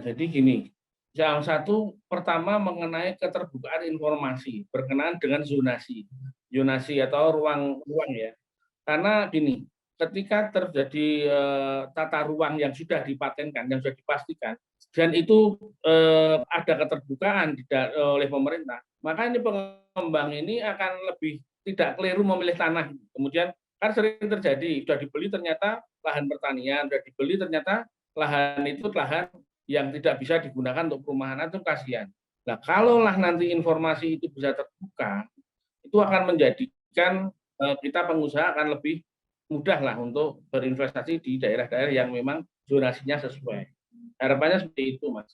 Jadi gini, yang satu pertama mengenai keterbukaan informasi berkenaan dengan zonasi atau ruang ya. Karena gini, ketika terjadi tata ruang yang sudah dipatenkan, yang sudah dipastikan, dan itu ada keterbukaan oleh pemerintah, maka ini pengembang ini akan lebih tidak keliru memilih tanah. Kemudian kan sering terjadi, sudah dibeli ternyata lahan pertanian, sudah dibeli ternyata lahan itu lahan yang tidak bisa digunakan untuk perumahan, itu kasihan. Nah, kalaulah nanti informasi itu bisa terbuka, itu akan menjadikan kita pengusaha akan lebih mudah lah untuk berinvestasi di daerah-daerah yang memang zonasinya sesuai. Harapannya seperti itu, Mas.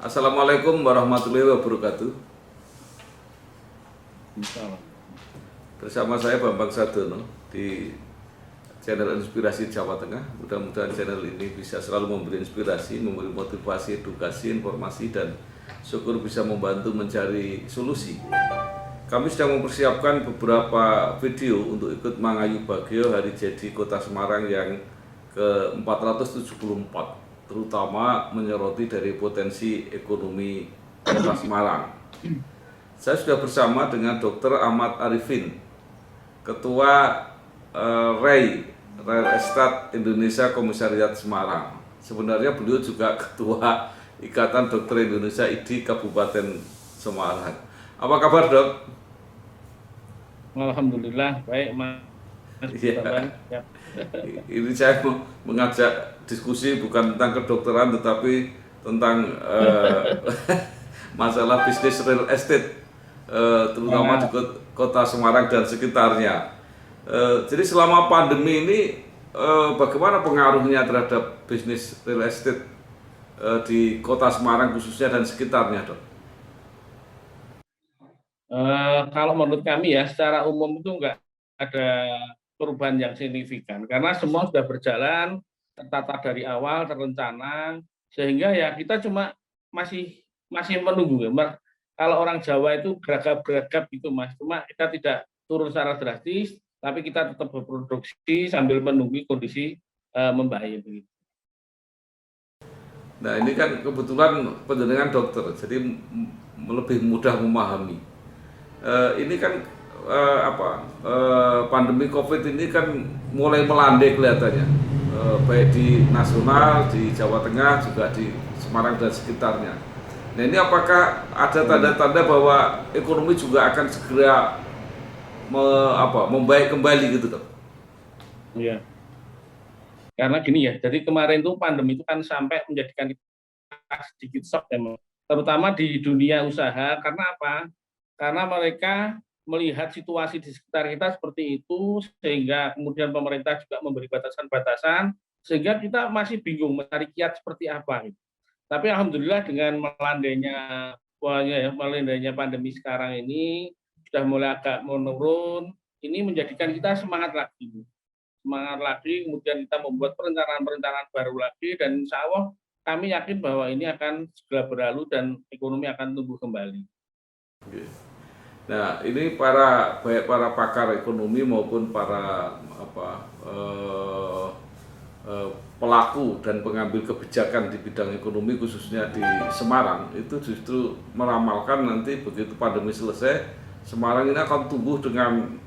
Assalamualaikum warahmatullahi wabarakatuh. Misalnya. Bersama saya Bambang Sadono di channel Inspirasi Jawa Tengah. Mudah-mudahan channel ini bisa selalu memberi inspirasi, memberi motivasi, edukasi, informasi, dan syukur bisa membantu mencari solusi. Kami sedang mempersiapkan beberapa video untuk ikut mengayu Bagio Hari Jadi Kota Semarang yang ke-474, terutama menyoroti dari potensi ekonomi Kota Semarang. Saya sudah bersama dengan Dr. Ahmad Arifin, Ketua Real Estate Indonesia Komisariat Semarang. Sebenarnya beliau juga Ketua Ikatan Dokter Indonesia IDI Kabupaten Semarang. Apa kabar, Dok? Alhamdulillah, baik, Mas. Ya. Ini saya mengajak diskusi bukan tentang kedokteran, tetapi tentang masalah bisnis real estate, terutama di kota Semarang dan sekitarnya. Jadi selama pandemi ini bagaimana pengaruhnya terhadap bisnis real estate di kota Semarang khususnya dan sekitarnya, Dok? Kalau menurut kami ya, secara umum itu enggak ada perubahan yang signifikan karena semua sudah berjalan tertata dari awal, terencana, sehingga ya kita cuma masih masih menunggu. Kalau orang Jawa itu geragap-geragap gitu, Mas. Cuma kita tidak turun secara drastis, tapi kita tetap berproduksi sambil menunggu kondisi membaik. Nah, ini kan kebetulan penjenengan dokter, jadi lebih mudah memahami. Ini kan pandemi COVID ini kan mulai melandai kelihatannya, baik di nasional, di Jawa Tengah, juga di Semarang dan sekitarnya. Nah, ini apakah ada tanda-tanda bahwa ekonomi juga akan segera membaik kembali gitu, Dok? Iya. Karena gini ya, jadi kemarin itu pandemi itu kan sampai menjadikan kita sedikit shock ya, terutama di dunia usaha. Karena apa? Karena mereka melihat situasi di sekitar kita seperti itu, sehingga kemudian pemerintah juga memberi batasan-batasan, sehingga kita masih bingung mencari kiat seperti apa. Tapi alhamdulillah dengan melandainya pandemi sekarang ini sudah mulai agak menurun, ini menjadikan kita semangat lagi, kemudian kita membuat perencanaan-perencanaan baru lagi, dan insya Allah kami yakin bahwa ini akan segera berlalu dan ekonomi akan tumbuh kembali. Nah, ini baik para pakar ekonomi maupun para pelaku dan pengambil kebijakan di bidang ekonomi khususnya di Semarang itu justru meramalkan nanti begitu pandemi selesai, Semarang ini akan tumbuh dengan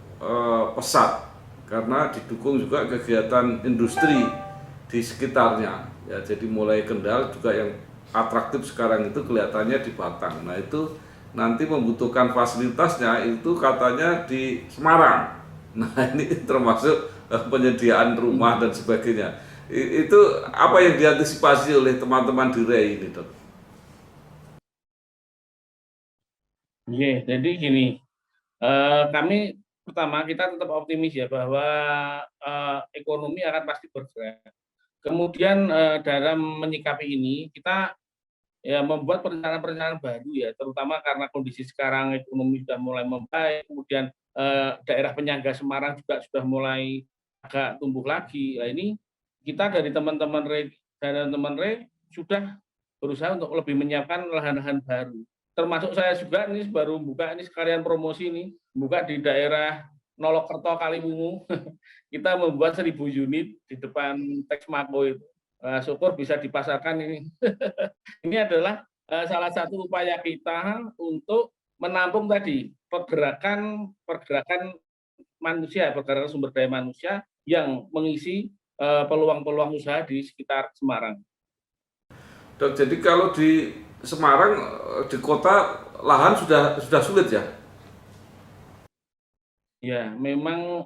pesat karena didukung juga kegiatan industri di sekitarnya. Ya, jadi mulai Kendal juga yang atraktif sekarang itu kelihatannya di Batang. Nah, itu nanti membutuhkan fasilitasnya itu katanya di Semarang. Nah, ini termasuk penyediaan rumah dan sebagainya. Itu apa yang diantisipasi oleh teman-teman di REI ini, Dok? Oke, jadi gini, kami pertama kita tetap optimis ya bahwa ekonomi akan pasti bergerak. Kemudian dalam menyikapi ini kita ya membuat perencanaan-perencanaan baru ya, terutama karena kondisi sekarang ekonomi sudah mulai membaik, kemudian daerah penyangga Semarang juga sudah mulai agak tumbuh lagi. Nah ini kita dari teman-teman sudah berusaha untuk lebih menyiapkan lahan-lahan baru. Termasuk saya juga ini baru buka ini sekalian promosi nih, buka di daerah Nolokerto Kaliwungu. Kita membuat 1.000 unit di depan Texmaco itu. Syukur bisa dipasarkan ini. Ini adalah salah satu upaya kita untuk menampung tadi pergerakan manusia, pergerakan sumber daya manusia yang mengisi peluang-peluang usaha di sekitar Semarang. Dok, jadi kalau di Semarang, di kota lahan sudah sulit ya? Ya, memang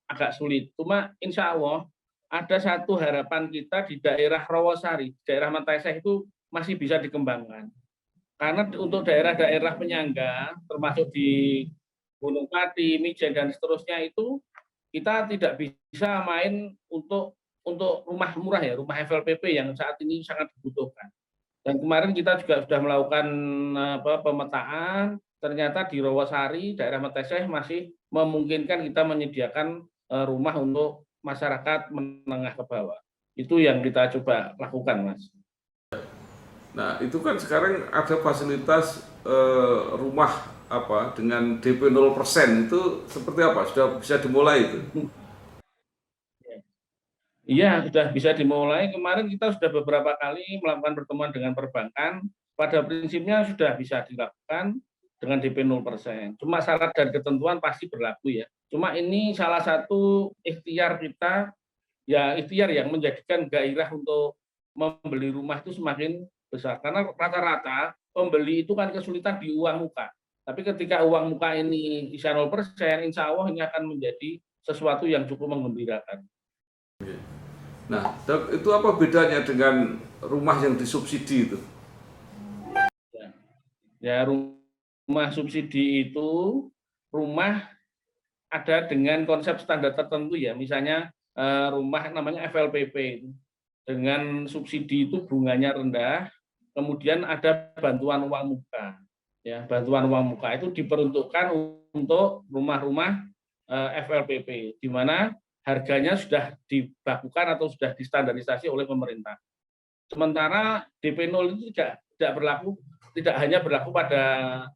agak sulit. Cuma insya Allah ada satu harapan kita di daerah Rawasari, daerah Mataeseh itu masih bisa dikembangkan. Karena untuk daerah-daerah penyangga, termasuk di Gunung Pati, Mijen dan seterusnya itu kita tidak bisa main untuk rumah murah ya, rumah FLPP yang saat ini sangat dibutuhkan. Dan kemarin kita juga sudah melakukan pemetaan, ternyata di Rawasari, daerah Mataeseh masih memungkinkan kita menyediakan rumah untuk masyarakat menengah ke bawah. Itu yang kita coba lakukan, Mas. Nah, itu kan sekarang ada fasilitas rumah dengan DP 0% itu seperti apa? Sudah bisa dimulai itu? Iya, sudah bisa dimulai. Kemarin kita sudah beberapa kali melakukan pertemuan dengan perbankan. Pada prinsipnya sudah bisa dilakukan dengan DP 0%. Cuma syarat dan ketentuan pasti berlaku ya. Cuma ini salah satu ikhtiar kita, ya ikhtiar yang menjadikan gairah untuk membeli rumah itu semakin besar. Karena rata-rata pembeli itu kan kesulitan di uang muka. Tapi ketika uang muka ini bisa 0%, insya Allah ini akan menjadi sesuatu yang cukup menggembirakan. Nah, Dok, itu apa bedanya dengan rumah yang disubsidi itu? Ya, rumah subsidi itu rumah ada dengan konsep standar tertentu ya. Misalnya rumah namanya FLPP dengan subsidi itu bunganya rendah, kemudian ada bantuan uang muka. Ya, bantuan uang muka itu diperuntukkan untuk rumah-rumah FLPP, di mana harganya sudah dibakukan atau sudah distandarisasi oleh pemerintah. Sementara DP 0 itu tidak berlaku, tidak hanya berlaku pada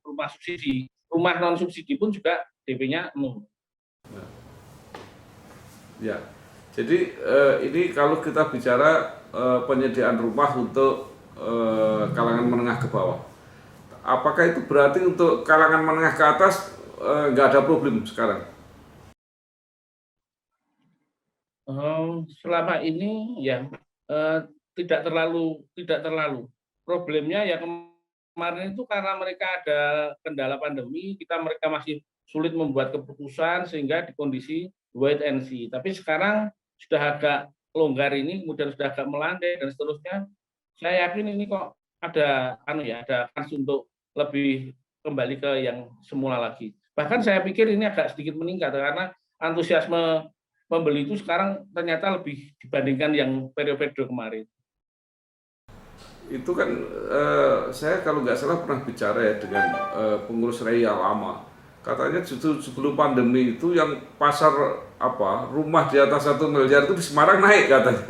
rumah subsidi, rumah non subsidi pun juga DP-nya 0. Ya, jadi ini kalau kita bicara penyediaan rumah untuk kalangan menengah ke bawah, apakah itu berarti untuk kalangan menengah ke atas nggak ada problem sekarang? Selama ini ya tidak terlalu. Problemnya ya kemarin itu karena mereka ada kendala pandemi, mereka masih sulit membuat keputusan sehingga di kondisi wait and see. Tapi sekarang sudah agak longgar ini, kemudian sudah agak melandai dan seterusnya. Saya yakin ini kok ada kans untuk lebih kembali ke yang semula lagi. Bahkan saya pikir ini agak sedikit meningkat karena antusiasme pembeli itu sekarang ternyata lebih dibandingkan yang periode kemarin. Itu kan saya kalau nggak salah pernah bicara ya dengan pengurus Ria lama. Katanya justru sebelum pandemi itu yang pasar rumah di atas 1 miliar itu di Semarang naik katanya.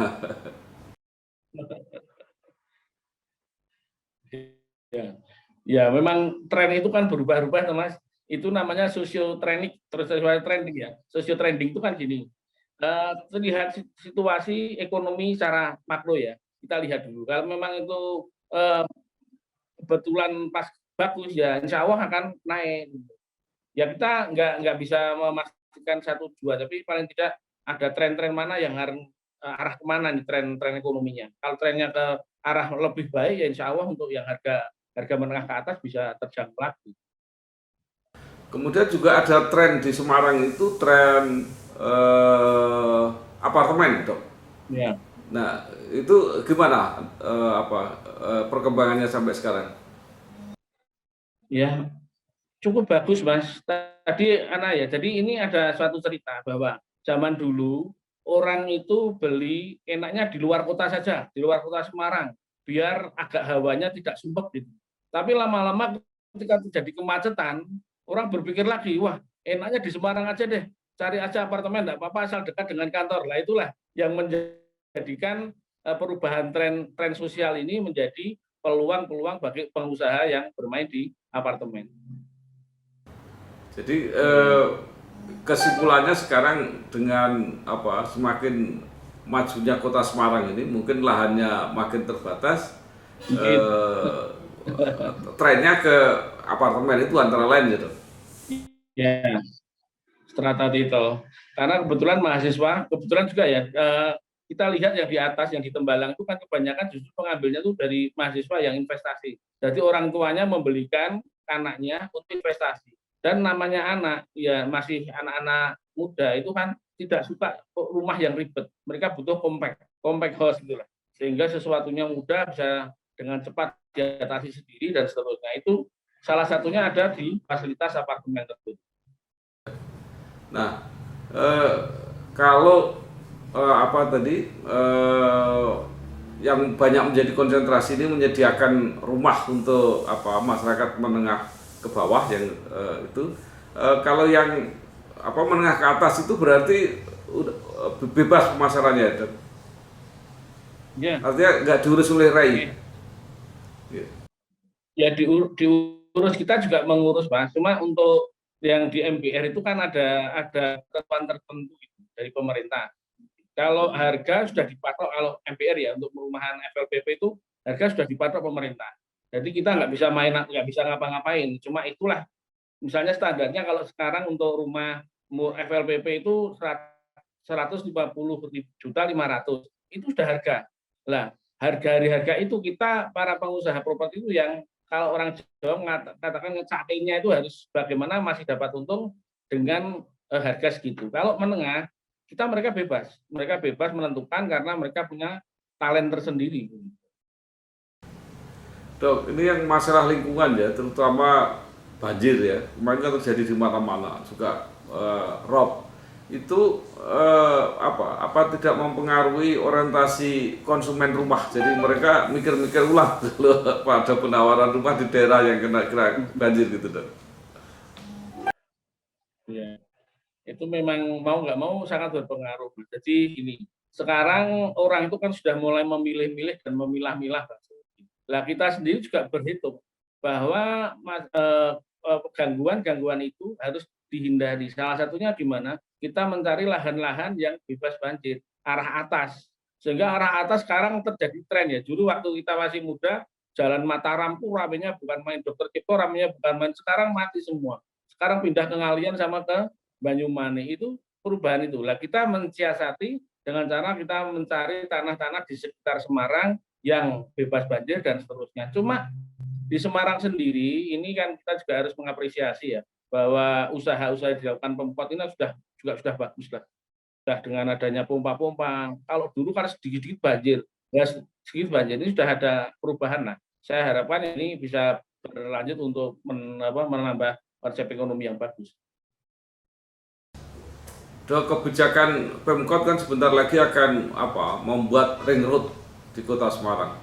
Ya, memang tren itu kan berubah-ubah, Mas. Itu namanya trending ya. Trending itu kan gini. Terlihat situasi ekonomi secara makro ya. Kita lihat dulu. Kalau memang itu kebetulan pas bagus ya, insya Allah akan naik. Ya kita nggak bisa memastikan 1-2, tapi paling tidak ada tren-tren mana yang arah kemana nih tren ekonominya. Kalau trennya ke arah lebih baik ya insya Allah untuk yang harga menengah ke atas bisa terjangkau lagi. Kemudian juga ada tren di Semarang itu tren apartemen, Dok. Ya. Nah, itu gimana perkembangannya sampai sekarang? Ya, Cukup bagus, Mas. Tadi ya, jadi ini ada suatu cerita bahwa zaman dulu orang itu beli enaknya di luar kota saja, di luar kota Semarang, biar agak hawanya tidak sumpek gitu. Tapi lama-lama ketika terjadi kemacetan, orang berpikir lagi, wah enaknya di Semarang aja deh, cari aja apartemen, enggak apa-apa asal dekat dengan kantor. Lah itulah yang menjadikan perubahan tren sosial ini menjadi peluang-peluang bagi pengusaha yang bermain di apartemen. Jadi kesimpulannya sekarang dengan semakin majunya kota Semarang ini mungkin lahannya makin terbatas, trennya ke apartemen itu antara lain gitu. Ya, strata titel. Karena kebetulan mahasiswa, kebetulan juga ya kita lihat yang di atas, yang di Tembalang itu kan kebanyakan justru pengambilnya itu dari mahasiswa yang investasi. Jadi orang tuanya membelikan anaknya untuk investasi. Dan namanya anak, ya masih anak-anak muda itu kan tidak suka rumah yang ribet. Mereka butuh compact house gitu lah. Sehingga sesuatunya mudah bisa dengan cepat diatasi sendiri dan seterusnya. Itu salah satunya ada di fasilitas apartemen tersebut. Nah, kalau yang banyak menjadi konsentrasi ini menyediakan rumah untuk masyarakat menengah ke bawah yang itu. Kalau yang menengah ke atas itu berarti bebas pemasarannya itu. Ya. Artinya nggak diurus oleh RAI. Ya diurus, kita juga mengurus, Mas. Cuma untuk yang di MPR itu kan ada ketentuan tertentu dari pemerintah. Kalau harga sudah dipatok, kalau MPR ya untuk perumahan FLPP itu harga sudah dipatok pemerintah. Jadi kita nggak bisa nggak bisa ngapa-ngapain. Cuma itulah, misalnya standarnya kalau sekarang untuk rumah FLPP itu 150.500.000 itu sudah harga. Lah, harga itu kita para pengusaha properti itu yang kalau orang Jawa mengatakan ngecakainya itu harus bagaimana masih dapat untung dengan harga segitu. Kalau menengah, mereka bebas menentukan karena mereka punya talent tersendiri. Dok, ini yang masalah lingkungan ya, terutama banjir ya. Kemarin kan terjadi di mana-mana juga rob. Itu apa tidak mempengaruhi orientasi konsumen rumah. Jadi mereka mikir-mikir ulang kalau pada penawaran rumah di daerah yang kena banjir gitu, Dok. Ya, itu memang mau nggak mau sangat berpengaruh. Jadi ini sekarang orang itu kan sudah mulai memilih-milih dan memilah-milah. Lah kita sendiri juga berhitung bahwa gangguan itu harus dihindari. Salah satunya di mana kita mencari lahan-lahan yang bebas banjir arah atas. Sehingga arah atas sekarang terjadi tren ya. Dulu waktu kita masih muda, Jalan Mataram tuh ramenya bukan main, Dr. Cipto ramenya bukan main. Sekarang mati semua. Sekarang pindah ke Ngalian sama ke Banyumane. Itu perubahan itu. Lah kita mensiasati dengan cara kita mencari tanah-tanah di sekitar Semarang yang bebas banjir dan seterusnya. Cuma di Semarang sendiri ini kan kita juga harus mengapresiasi ya bahwa usaha-usaha dilakukan Pemkot ini sudah bagus lah. Sudah dengan adanya pompa-pompa. Kalau dulu kan sedikit-sedikit banjir, ya sedikit banjir ini sudah ada perubahan lah. Saya harapkan ini bisa berlanjut untuk menambah konsep ekonomi yang bagus. Kebijakan Pemkot kan sebentar lagi akan membuat ring road di Kota Semarang.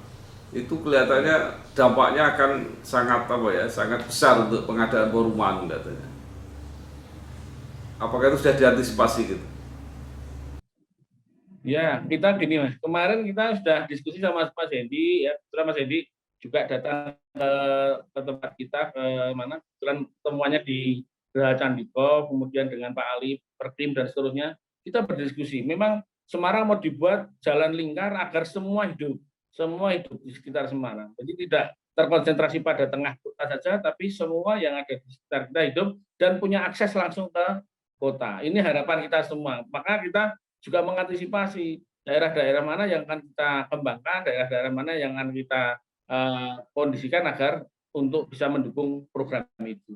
Itu kelihatannya dampaknya akan sangat sangat besar untuk pengadaan perumahan katanya. Apakah itu sudah diantisipasi gitu? Ya, kita gini Mas. Kemarin kita sudah diskusi sama Mas Hendi ya. Kebetulan Mas Hendi juga datang ke tempat kita ke mana? Kebetulan temuannya di Geraha Candiko, kemudian dengan Pak Ali, Pertim dan seterusnya. Kita berdiskusi. Memang Semarang mau dibuat jalan lingkar agar semua hidup di sekitar Semarang. Jadi tidak terkonsentrasi pada tengah kota saja, tapi semua yang ada di sekitar kita hidup dan punya akses langsung ke kota. Ini harapan kita semua. Maka kita juga mengantisipasi daerah-daerah mana yang akan kita kembangkan, daerah-daerah mana yang akan kita kondisikan agar untuk bisa mendukung program itu.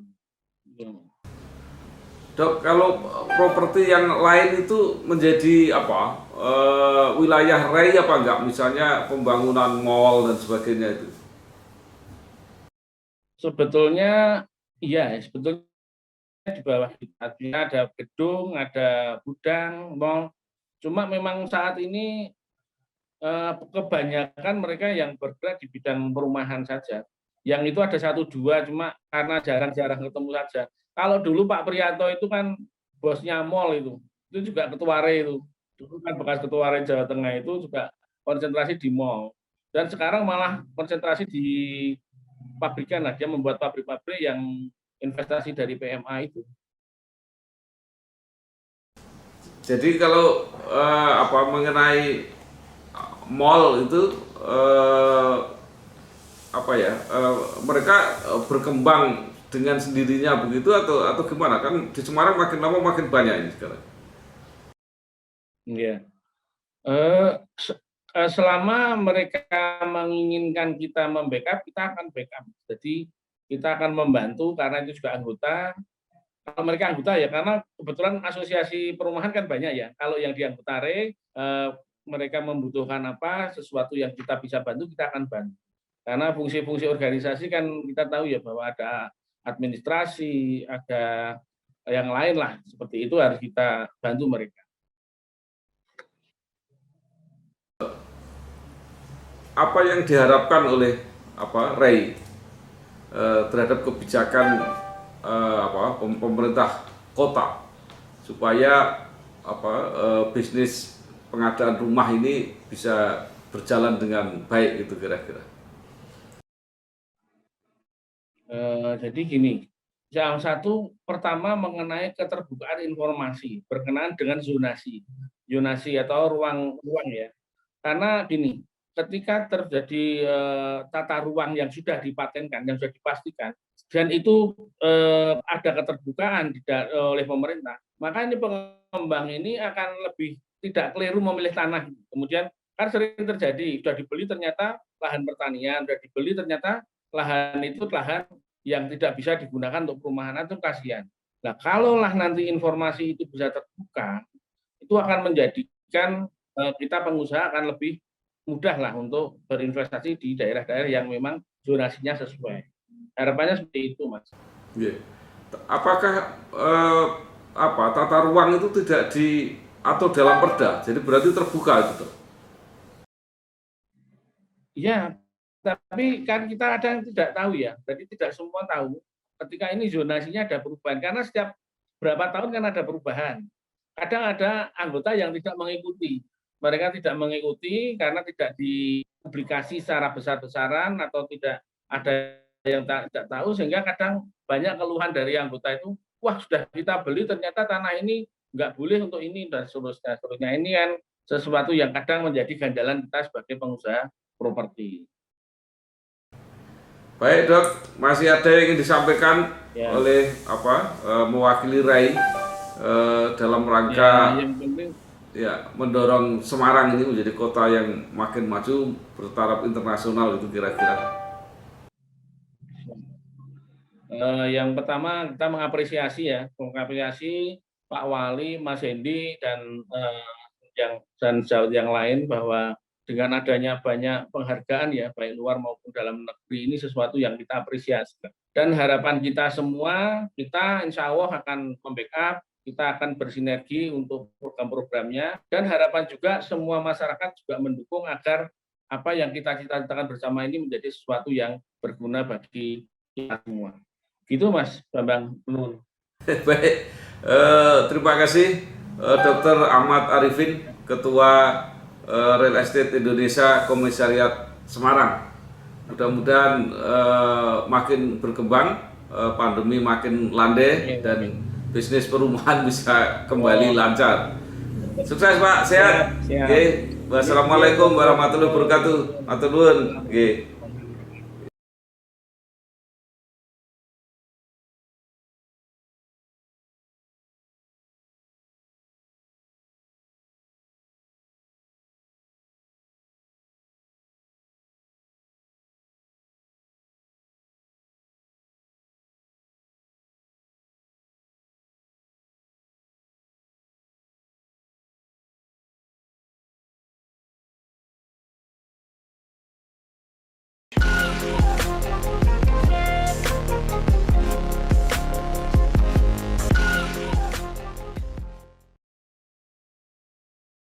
Dok, kalau properti yang lain itu menjadi wilayah RAI apa enggak? Misalnya pembangunan mall dan sebagainya itu. Sebetulnya Iya, sebetulnya di bawah kita ada gedung, ada gudang, mall. Cuma memang saat ini kebanyakan mereka yang bergerak di bidang perumahan saja. Yang itu ada satu dua, cuma karena jarang-jarang ketemu saja. Kalau dulu Pak Priyanto itu kan bosnya mall itu juga ketua RE itu. Dulu kan bekas ketua RE Jawa Tengah itu juga konsentrasi di mall. Dan sekarang malah konsentrasi di pabrikan lah, dia membuat pabrik-pabrik yang investasi dari PMA itu. Jadi kalau mengenai mall itu mereka berkembang dengan sendirinya begitu atau gimana? Kan di Semarang makin lama makin banyak ini sekarang. Iya. Selama mereka menginginkan kita membackup, kita akan backup. Jadi kita akan membantu karena itu juga anggota. Kalau mereka anggota ya, karena kebetulan asosiasi perumahan kan banyak ya. Kalau yang di anggota RE, mereka membutuhkan apa, sesuatu yang kita bisa bantu, kita akan bantu. Karena fungsi-fungsi organisasi kan kita tahu ya bahwa ada administrasi, ada yang lain lah. Seperti itu harus kita bantu mereka. Apa yang diharapkan oleh REI terhadap kebijakan pemerintah kota supaya bisnis pengadaan rumah ini bisa berjalan dengan baik gitu kira-kira? Jadi gini, yang satu pertama mengenai keterbukaan informasi berkenaan dengan zonasi atau ruang ya. Karena gini, ketika terjadi tata ruang yang sudah dipatenkan, yang sudah dipastikan, dan itu ada keterbukaan oleh pemerintah, maka ini pengembang ini akan lebih tidak keliru memilih tanah. Kemudian kan sering terjadi, sudah dibeli ternyata lahan pertanian, sudah dibeli ternyata lahan itu lahan yang tidak bisa digunakan untuk perumahan, itu kasihan. Nah, kalaulah nanti informasi itu bisa terbuka, itu akan menjadikan kita pengusaha akan lebih mudah lah untuk berinvestasi di daerah-daerah yang memang zonasinya sesuai. Harapannya seperti itu, Mas. Yeah. Apakah tata ruang itu tidak diatur dalam perda? Jadi berarti terbuka itu? Iya, tapi kan kita ada yang tidak tahu ya. Jadi tidak semua tahu ketika ini zonasinya ada perubahan. Karena setiap berapa tahun kan ada perubahan. Kadang ada anggota yang tidak mengikuti. Mereka tidak mengikuti karena tidak dipublikasi secara besar-besaran atau tidak ada yang tidak tahu, sehingga kadang banyak keluhan dari anggota itu, wah sudah kita beli ternyata tanah ini nggak boleh untuk ini dan seterusnya. Ini kan sesuatu yang kadang menjadi ganjalan kita sebagai pengusaha properti. Baik Dok, masih ada yang ingin disampaikan ya oleh mewakili REI dalam rangka yang penting mendorong Semarang ini menjadi kota yang makin maju bertaraf internasional itu kira-kira? Yang pertama kita mengapresiasi Pak Wali, Mas Hendi dan yang lain bahwa dengan adanya banyak penghargaan ya baik luar maupun dalam negeri, ini sesuatu yang kita apresiasi. Dan harapan kita semua, kita insya Allah akan membackup, kita akan bersinergi untuk program-programnya, dan harapan juga semua masyarakat juga mendukung agar apa yang kita cita-citakan bersama ini menjadi sesuatu yang berguna bagi kita semua. Gitu Mas Bambang. Baik, terima kasih Dr. Ahmad Arifin, Ketua Real Estate Indonesia Komisariat Semarang. Mudah-mudahan makin berkembang, pandemi makin landai dan bisnis perumahan bisa kembali lancar. Sukses Pak, sehat. Oke. Wassalamualaikum warahmatullahi wabarakatuh. Atur nuwun. Nggih.